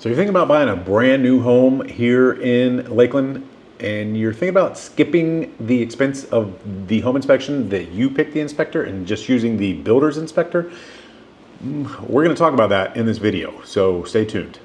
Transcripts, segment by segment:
So you're thinking about buying a brand new home here in Lakeland, and you're thinking about skipping the expense of the home inspection that you pick the inspector and just using the builder's inspector. We're going to talk about that in this video, so stay tuned.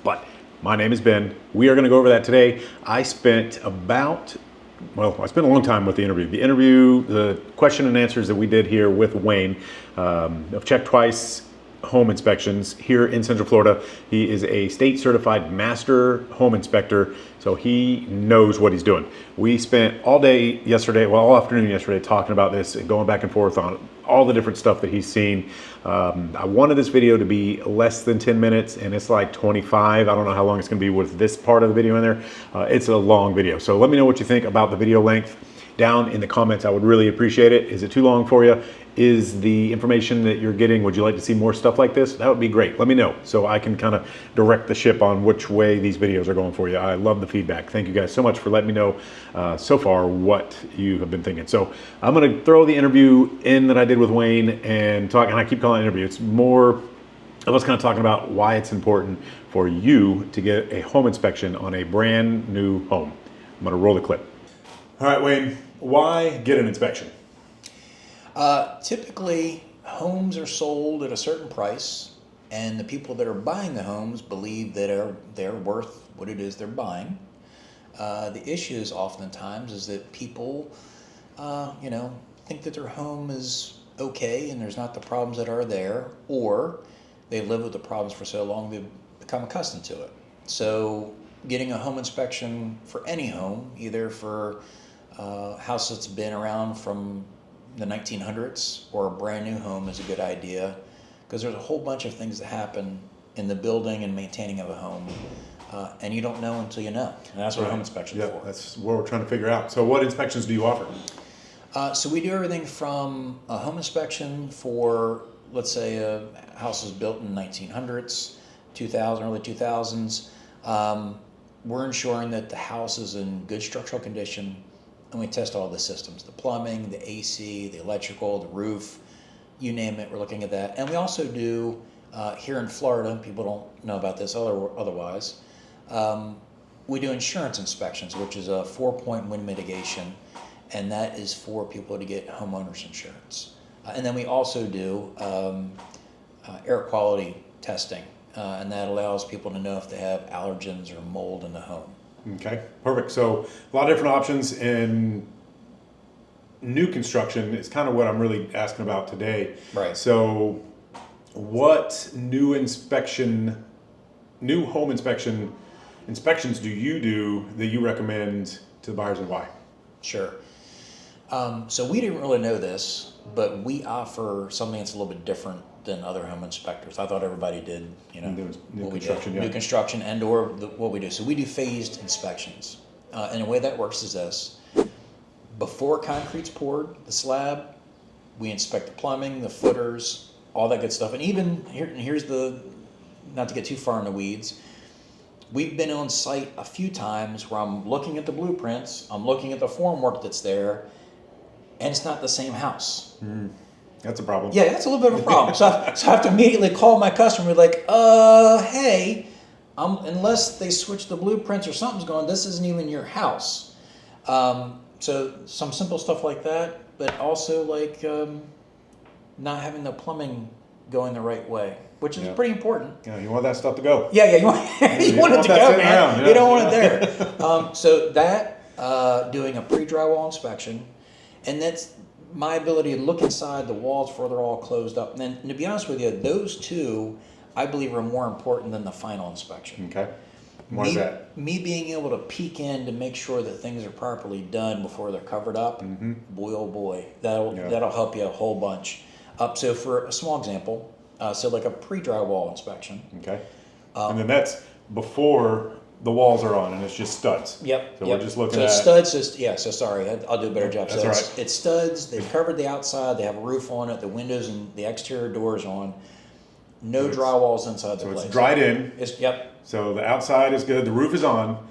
But my name is Ben. We are going to go over that today. I spent a long time with the interview. The question and answers that we did here with Wayne. I've checked twice home inspections here in Central Florida. He is a state certified master home inspector, so he knows what he's doing. We spent all afternoon yesterday talking about this and going back and forth on all the different stuff that he's seen. I wanted this video to be less than 10 minutes, and it's like 25. I don't know how long it's going to be with this part of the video in there. It's a long video, so let me know what you think about the video length down in the comments. I would really appreciate it. Is it too long for you? Is the information that you're getting, would you like to see more stuff like this? That would be great. Let me know so I can kind of direct the ship on which way these videos are going for you. I love the feedback. Thank you guys so much for letting me know so far what you have been thinking. So I'm going to throw the interview in that I did with Wayne and I keep calling it interview. It's more of us kind of talking about why it's important for you to get a home inspection on a brand new home. I'm going to roll the clip. All right, Wayne, why get an inspection? Typically, homes are sold at a certain price, and the people that are buying the homes believe that they're worth what it is they're buying. The issue is oftentimes is that people, think that their home is okay and there's not the problems that are there, or they've lived with the problems for so long they've become accustomed to it. So getting a home inspection for any home, either for a house that's been around from the 1900s or a brand new home, is a good idea, because there's a whole bunch of things that happen in the building and maintaining of a home, and you don't know until you know. And that's what a home inspection is for. That's what we're trying to figure out. So what inspections do you offer? So we do everything from a home inspection for, let's say, a house was built in the 1900s, 2000, early 2000s. We're ensuring that the house is in good structural condition, and we test all the systems, the plumbing, the AC, the electrical, the roof, you name it, we're looking at that. And we also do, here in Florida, people don't know about this otherwise, we do insurance inspections, which is a 4-point wind mitigation, and that is for people to get homeowners insurance. And then we also do air quality testing, and that allows people to know if they have allergens or mold in the home. Okay, perfect. So a lot of different options in new construction is kind of what I'm really asking about today. Right. So what new home inspections do you do that you recommend to the buyers, and why? Sure. So we didn't really know this, but we offer something that's a little bit different than other home inspectors. I thought everybody did, New construction, new construction and/or what we do. So we do phased inspections, and the way that works is this: before concrete's poured, the slab, we inspect the plumbing, the footers, all that good stuff, and even here's the, not to get too far in the weeds. We've been on site a few times where I'm looking at the blueprints, I'm looking at the formwork that's there, and it's not the same house. That's a problem. Yeah, that's a little bit of a problem. So I have to immediately call my customer, like, hey, unless they switch the blueprints or something's going, this isn't even your house. So some simple stuff like that, but also like not having the plumbing going the right way, which is pretty important. Yeah, you want that stuff to go. Yeah, you want it to go, man. Around, yeah. You don't want it there. So that, doing a pre-drywall inspection, and that's my ability to look inside the walls before they're all closed up. And then, to be honest with you, those two, I believe, are more important than the final inspection. Okay. Why is that? Me being able to peek in to make sure that things are properly done before they're covered up, boy, oh boy, that'll help you a whole bunch. So for a small example, so like a pre-drywall inspection. Okay. And then that's before the walls are on and it's just studs. Yep. So we're just looking at... So studs, so sorry, I'll do a better job. That's so right. It's studs, they've covered the outside, they have a roof on it, the windows and the exterior doors on, no drywalls inside the place. So it's dried in. Yep. So the outside is good, the roof is on,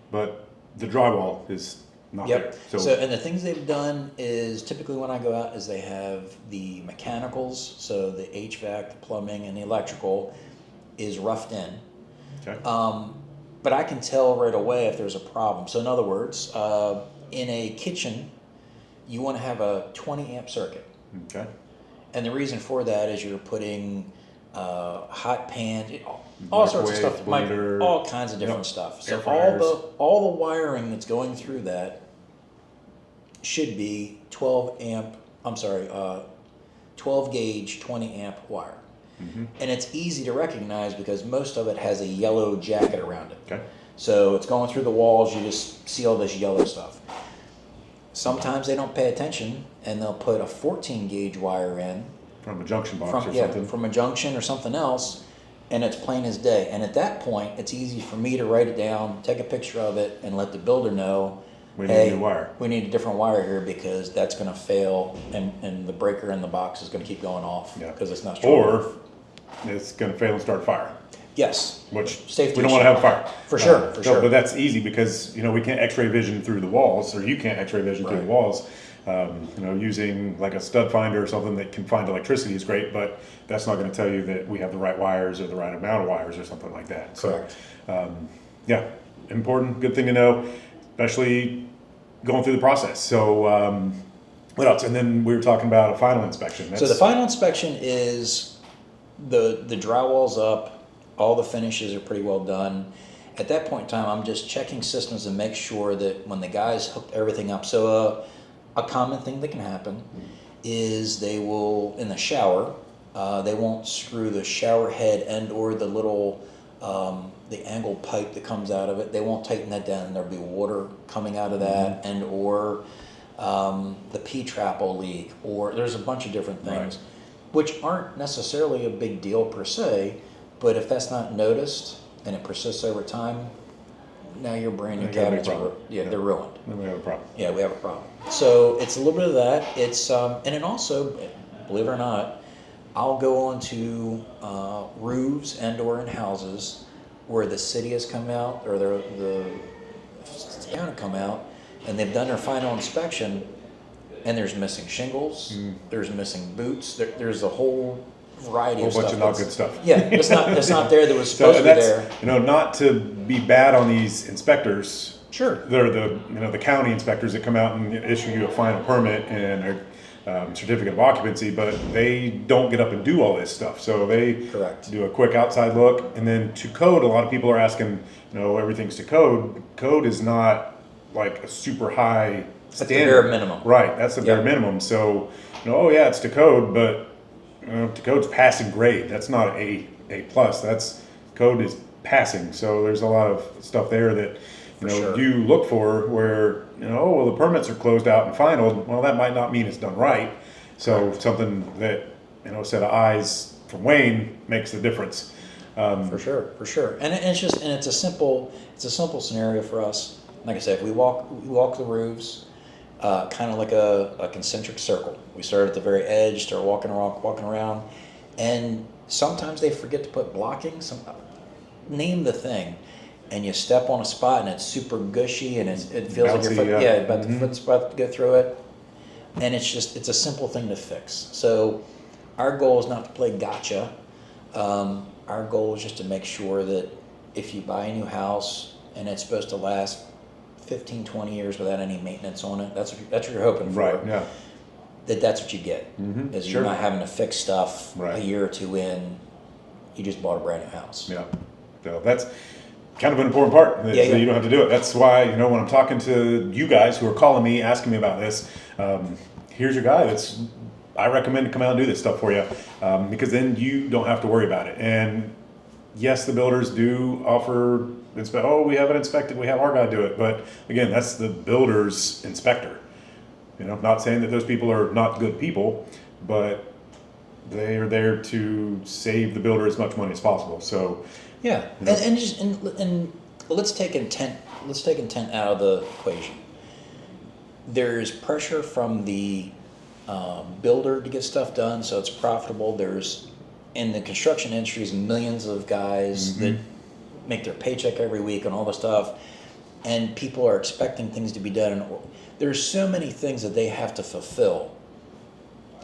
but the drywall is not there. So and the things they've done is, typically when I go out, is they have the mechanicals, so the HVAC, the plumbing, and the electrical is roughed in. Okay. But I can tell right away if there's a problem. So in other words, in a kitchen, you want to have a 20 amp circuit. Okay. And the reason for that is you're putting hot pans, all sorts of stuff, Blender, all kinds of different yep, stuff. air So fryers. all the wiring that's going through that should be 12 gauge 20 amp wire. Mm-hmm. And it's easy to recognize because most of it has a yellow jacket around it. Okay. So it's going through the walls, you just see all this yellow stuff. Sometimes they don't pay attention and they'll put a 14 gauge wire in From a junction box or something. from a junction or something else, and it's plain as day. And at that point, it's easy for me to write it down, take a picture of it, and let the builder know, We need a new wire. we need a different wire here because that's going to fail, and the breaker in the box is going to keep going off because it's not strong. Or it's going to fail and start a fire. Yes. Which Safety we don't want to have a fire. For sure, for sure. But that's easy because, we can't x-ray vision through the walls, or you can't x-ray vision through the walls. Using like a stud finder or something that can find electricity is great, but that's not going to tell you that we have the right wires or the right amount of wires or something like that. Correct. So, important, good thing to know, especially going through the process. So, what else? And then we were talking about a final inspection. So the final inspection is the drywall's up, all the finishes are pretty well done. At that point in time, I'm just checking systems and make sure that when the guys hooked everything up. So a common thing that can happen is they will, in the shower, they won't screw the shower head and or the little, the angled pipe that comes out of it. They won't tighten that down, and there'll be water coming out of that, and or the P-trap will leak, or there's a bunch of different things, which aren't necessarily a big deal per se, but if that's not noticed and it persists over time, now your brand new cabinets are they're ruined. Then we have a problem. Yeah, we have a problem. So it's a little bit of that. It's and then also, believe it or not, I'll go on to roofs and or in houses where the city has come out or the town have come out and they've done their final inspection, and there's missing shingles, there's missing boots, there's a whole variety of stuff. A whole bunch of not good stuff. Yeah, it's not there that was supposed to be there. Not to be bad on these inspectors. Sure. They're the county inspectors that come out and issue you a final permit and a certificate of occupancy, but they don't get up and do all this stuff. So they do a quick outside look, and then to code. A lot of people are asking, everything's to code. Code is not like a super high standard. That's the bare minimum. Right. That's the bare minimum. So, it's to code, but to code's passing grade. That's not A plus. That's code is passing. So there's a lot of stuff there that you look for where the permits are closed out and finalized. Well, that might not mean it's done right. So something that a set of eyes from Wayne makes the difference. For sure. And it's a simple scenario for us. Like I said, we walk the roofs, kind of like a concentric circle. We start at the very edge, start walking around, and sometimes they forget to put blocking. Name the thing, and you step on a spot and it's super gushy and it feels like your foot, the foot's about to go through it, and it's a simple thing to fix. So our goal is not to play gotcha. Our goal is just to make sure that if you buy a new house and it's supposed to last 15, 20 years without any maintenance on it, that's what you're hoping for. Right, yeah. That's what you get. Is you're not having to fix stuff a year or two in. You just bought a brand new house. Yeah. So that's kind of an important part. So you don't have to do it. That's why, when I'm talking to you guys who are calling me, asking me about this, here's your guy I recommend to come out and do this stuff for you, because then you don't have to worry about it. And yes, the builders do offer we have it inspected, we have our guy do it. But again, that's the builder's inspector. Not saying that those people are not good people, but they are there to save the builder as much money as possible. So and let's take intent out of the equation. There's pressure from the builder to get stuff done, so it's profitable. There's in the construction industry is millions of guys that make their paycheck every week and all the stuff, and people are expecting things to be done. And there's so many things that they have to fulfill.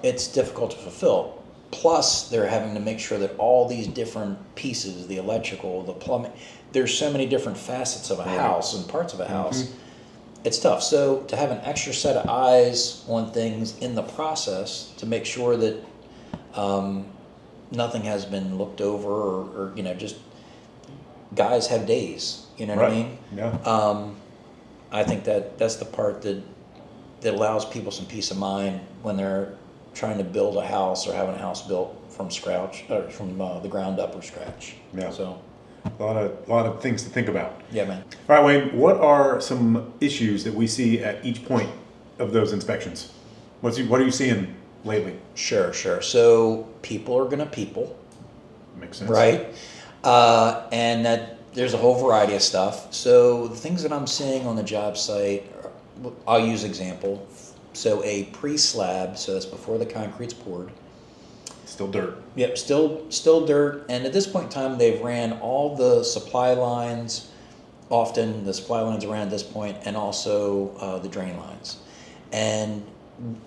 It's difficult to fulfill. Plus, they're having to make sure that all these different pieces, the electrical, the plumbing, there's so many different facets of a house and parts of a house. It's tough. So to have an extra set of eyes on things in the process to make sure that nothing has been looked over, or just guys have days. You know what I mean? Yeah. I think that's the part that allows people some peace of mind when they're trying to build a house or having a house built from scratch, or from the ground up or scratch. Yeah. So A lot of things to think about. yeah, man. All right, Wayne, what are some issues that we see at each point of those inspections? What are you seeing lately? Sure. So people are gonna people, Makes sense. right? And that there's a whole variety of stuff. So the things that I'm seeing on the job site, I'll use example. So a pre-slab, so that's before the concrete's poured. Still dirt. Yep, still dirt. And at this point in time, they've ran all the supply lines, often the supply lines around this point, and also the drain lines. And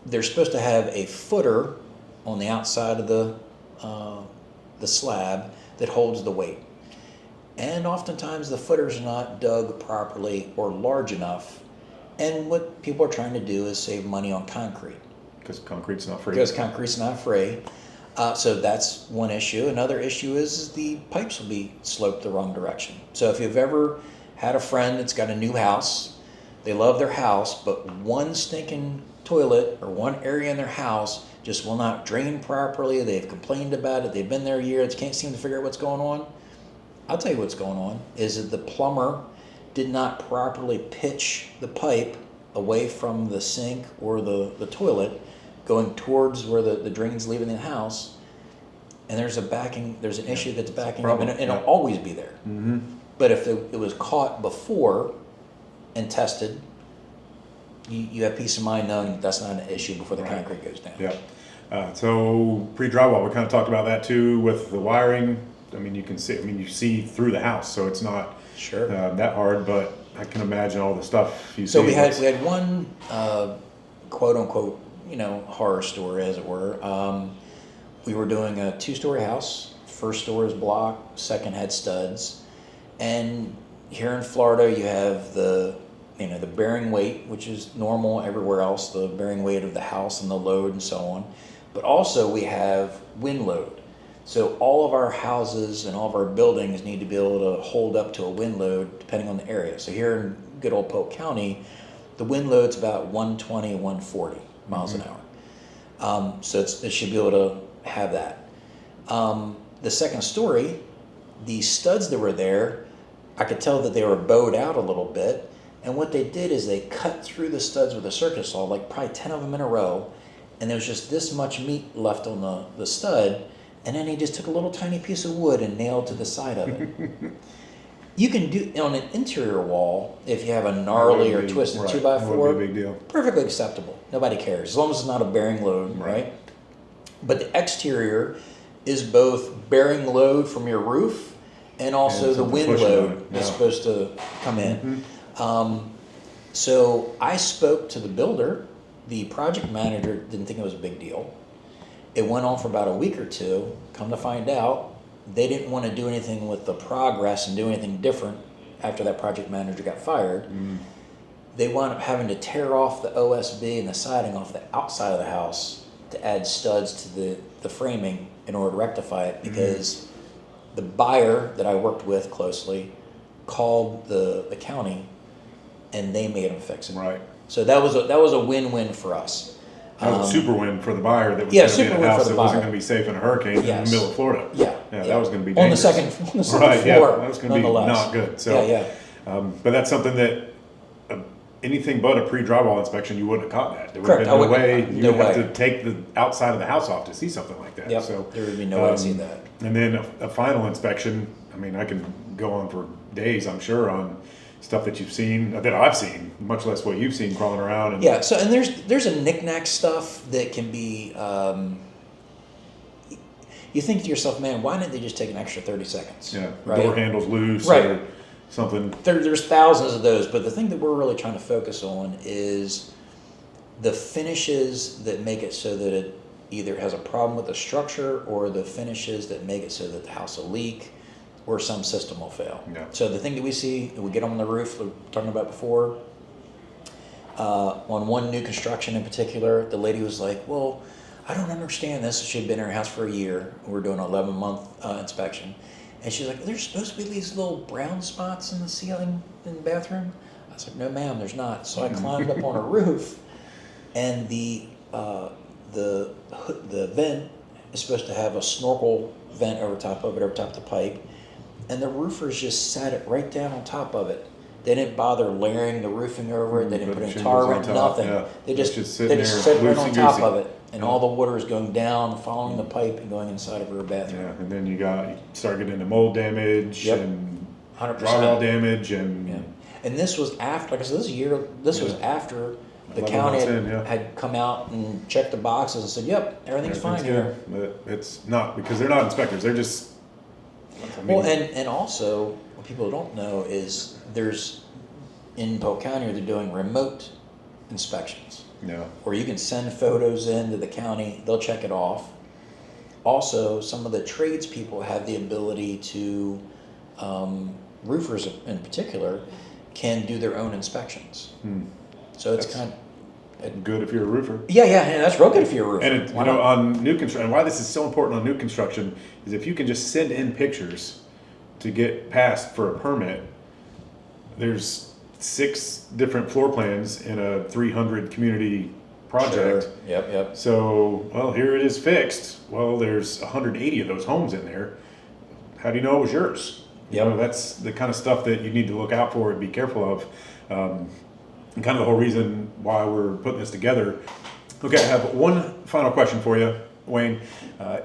they're supposed to have a footer on the outside of the slab that holds the weight. And oftentimes the footer's not dug properly or large enough. And what people are trying to do is save money on concrete. Because concrete's not free. Because concrete's not free. So that's one issue. Another issue is the pipes will be sloped the wrong direction. So if you've ever had a friend that's got a new house, they love their house, but one stinking toilet or one area in their house just will not drain properly. They've complained about it. They've been there a year. They can't seem to figure out what's going on. I'll tell you what's going on is that the plumber did not properly pitch the pipe away from the sink or the toilet going towards where the drain's leaving the house, and there's an issue that's backing up, and it'll always be there. Mm-hmm. But if it was caught before and tested, you have peace of mind knowing that's not an issue before the concrete goes down. Yeah. So pre-drywall, we kind of talked about that too with the wiring. I mean, you see through the house, so it's not Sure. That hard, but I can imagine all the stuff you see. So we had one quote unquote horror story, as it were. We were doing a 2-story house. First story is block, second had studs, and here in Florida you have the bearing weight, which is normal everywhere else, the bearing weight of the house and the load and so on. But also we have wind load. So all of our houses and all of our buildings need to be able to hold up to a wind load depending on the area. So here in good old Polk County, the wind load's about 120, 140 miles an hour. So it should be able to have that. The second story, the studs that were there, I could tell that they were bowed out a little bit. And what they did is they cut through the studs with a circuit saw, like probably 10 of them in a row. And there was just this much meat left on the stud. And then he just took a little tiny piece of wood and nailed to the side of it. You can do on an interior wall if you have a gnarly or twisted 2x4. That would be a big deal. Perfectly acceptable. Nobody cares as long as it's not a bearing load, right? But the exterior is both bearing load from your roof and also the wind load that's supposed to come in. So I spoke to the builder. The project manager didn't think it was a big deal. It went on for about a week or two. Come to find out, they didn't want to do anything with the progress and do anything different after that project manager got fired. They wound up having to tear off the OSB and the siding off the outside of the house to add studs to the framing in order to rectify it, because the buyer that I worked with closely called the county and they made them fix it. Right. So that was a win-win for us. That was a super win for the buyer that was going to be in a house that wasn't going to be safe in a hurricane in the middle of Florida. That was going to be dangerous. On the second right, floor. That was going to be not good. So, but that's something that anything but a pre-drywall inspection, you wouldn't have caught that. There would have been no way. You would have to take the outside of the house off to see something like that. Yep. So there would be no way to see that. And then a final inspection, I mean, I can go on for days, I'm sure, on stuff that you've seen, that I've seen, much less what you've seen crawling around. And so and there's a knick-knack stuff that can be, you think to yourself, man, why didn't they just take an extra 30 seconds? Yeah, right? Door handles loose or something. There's thousands of those, but the thing that we're really trying to focus on is the finishes that make it so that either has a problem with the structure or the finishes that make it so that the house will leak or some system will fail. Yeah. So the thing that we see, we get on the roof, we were talking about before, on one new construction in particular, the lady was like, well, I don't understand this. She had been in her house for a year. We're doing an 11-month inspection. And she's like, there's supposed to be these little brown spots in the ceiling in the bathroom. I was like, no, ma'am, there's not. So I climbed up on a roof, and the vent is supposed to have a snorkel vent over top of it, over top of the pipe, and the roofers just sat it right down on top of it. They didn't bother layering the roofing over it. They didn't put any tar around, nothing. Yeah. They just sit right on top of it, and all the water is going down, following the pipe, and going inside of her bathroom. Yeah, and then you start getting into mold damage and 100%. drywall damage and. Yeah. And this was after, like I said, this was after the 11 county months in, had come out and checked the boxes and said, yep, everything's fine here. But it's not, because they're not inspectors. They're just. Well, and also, what people don't know is in Polk County, they're doing remote inspections. Yeah. Or you can send photos in to the county, they'll check it off. Also, some of the tradespeople have the ability to, roofers in particular, can do their own inspections. So it's kind of good if you're a roofer. Yeah, that's real good if you're a roofer. And on new construction, and why this is so important on new construction is if you can just send in pictures to get passed for a permit. There's 6 different floor plans in a 300 community project. Sure. Yep. So, well, here it is fixed. Well, there's 180 of those homes in there. How do you know it was yours? Yep. You know, that's the kind of stuff that you need to look out for and be careful of. And kind of the whole reason why we're putting this together. Okay, I have one final question for you, Wayne.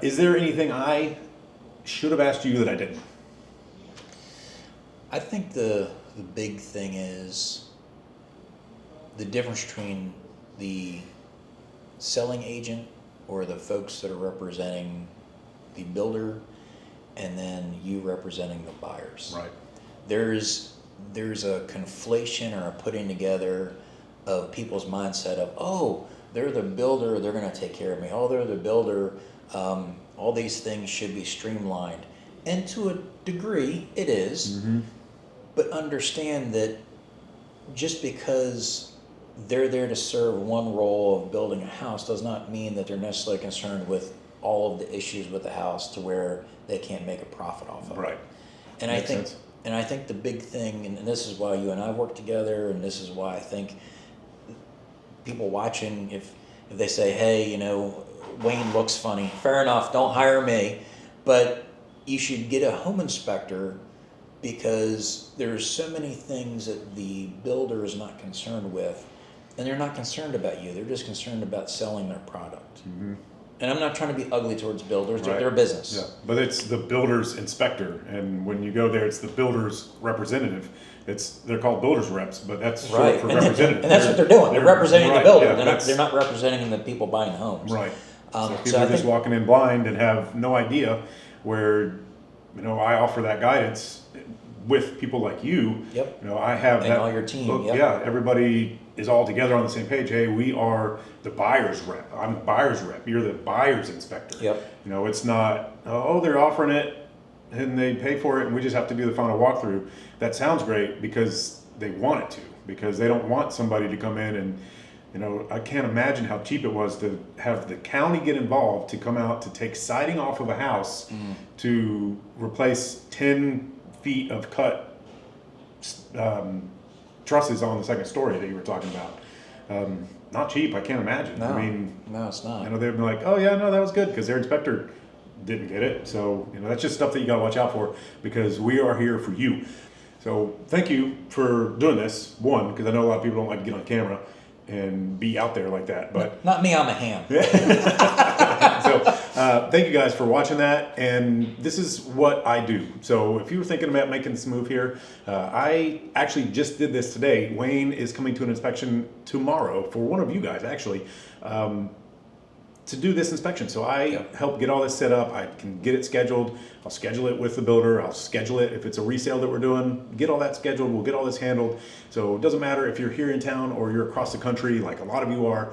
Is there anything I should have asked you that I didn't? I think the big thing is the difference between the selling agent or the folks that are representing the builder and then you representing the buyers. Right. There's a conflation or a putting together of people's mindset of, oh, they're the builder, they're going to take care of me. Oh, they're the builder, all these things should be streamlined. And to a degree, it is. Mm-hmm. But understand that just because they're there to serve one role of building a house does not mean that they're necessarily concerned with all of the issues with the house to where they can't make a profit off of it. Right. And Makes sense. I think the big thing, and this is why you and I work together, and this is why I think people watching, if they say, hey, Wayne looks funny, fair enough, don't hire me, but you should get a home inspector because there's so many things that the builder is not concerned with, and they're not concerned about you. They're just concerned about selling their product. Mm-hmm. And I'm not trying to be ugly towards builders. Right. They're a business. Yeah, but it's the builder's inspector, and when you go there, it's the builder's representative. They're called builder's reps, but that's short for representative. And that's what they're doing. They're representing the builder. Yeah, they're not representing the people buying the homes. Right. So people I are just walking in blind and have no idea where, I offer that guidance with people like you. Yep. I have And that. all your team. Look, Yep. Yeah, everybody is all together on the same page. Hey, we are the buyer's rep. I'm the buyer's rep. You're the buyer's inspector. Yep. It's not, they're offering it and they pay for it and we just have to do the final walkthrough. That sounds great because they want it to, because they don't want somebody to come in and, I can't imagine how cheap it was to have the county get involved to come out to take siding off of a house to replace 10 feet of cut trusses on the second story that you were talking about. Not cheap, I can't imagine. No, no, it's not. They'd be like, oh yeah, no, that was good because their inspector didn't get it. So, that's just stuff that you got to watch out for because we are here for you. So thank you for doing this. One, because I know a lot of people don't like to get on camera and be out there like that, but not me, I'm a ham. So thank you guys for watching that, and this is what I do. So if you were thinking about making this move here, I actually just did this today. Wayne is coming to an inspection tomorrow for one of you guys actually to do this inspection. So I help get all this set up. I can get it scheduled. I'll schedule it with the builder. I'll schedule it if it's a resale that we're doing. Get all that scheduled. We'll get all this handled. So it doesn't matter if you're here in town or you're across the country, like a lot of you are.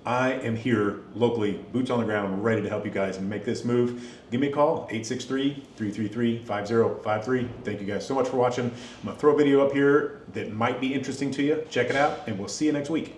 I am here locally, boots on the ground, ready to help you guys make this move. Give me a call, 863-333-5053. Thank you guys so much for watching. I'm gonna throw a video up here that might be interesting to you. Check it out, and we'll see you next week.